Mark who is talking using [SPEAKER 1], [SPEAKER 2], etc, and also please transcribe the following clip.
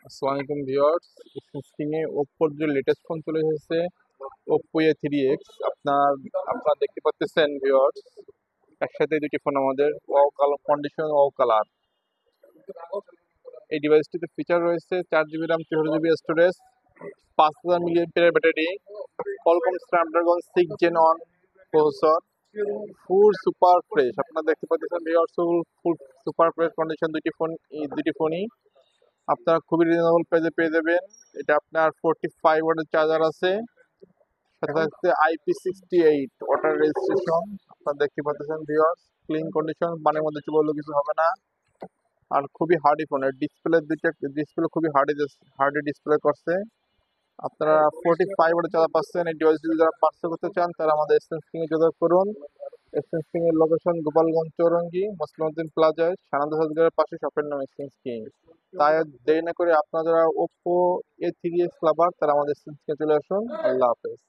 [SPEAKER 1] আসসালামু আলাইকুম ভিউয়ার্স। স্ক্রিনে ওপ্পোর যে লেটেস্ট ফোন চলে এসেছে ওপ্পো A3X। আপনারা দেখতে পাচ্ছেন ভিউয়ার্স, একসাথে দুটি ফোন আমাদের wow colour condition, wow colour. এই ডিভাইসটিতে ফিচার রয়েছে 4 GB RAM, 64 GB storage, 5000 mAh battery, Qualcomm Snapdragon 6 Gen 1 processor, full super fresh. আপনারা দেখতে পাচ্ছেন viewers, full super fresh condition দুটি ফোনই আপনারা খুবই রিজনেবল প্রাইসে পেয়ে যাবেন। এটা আপনার 45 ওয়াটের চার্জার আছে, সাথে থাকছে IP68 ওয়াটার রেজিস্ট্রেশন। আপনারা দেখতে পাচ্ছেন ভিউয়ার্স, ক্লিন কন্ডিশন, পানির মধ্যে চুবলো কিছু হবে না। আর খুবই হার্ডি ফোন, এর ডিসপ্লে খুবই হার্ডি ডিসপ্লে করছে। আপনারা 45 ওয়াটের চার্জার পাচ্ছেন। এই ডিভাইস যদি যারা পার্সেল করতে চান তারা আমাদের এসএনএস কিং এ যোগাযোগ করুন। এসএনএস কিং এর লোকেশন গোপালগঞ্জ চৌরঙ্গি মোসলেমউদ্দিন প্লাজায় সানন্দা হসপিটালের পাশে, শপের নাম এসএনএস কিং। তাই আর দেরি না করে আপনারা যারা ওপ্পো A3X লাভার তারা আমাদের এসএনএস কিং চলে আসুন। আল্লাহ হাফেজ।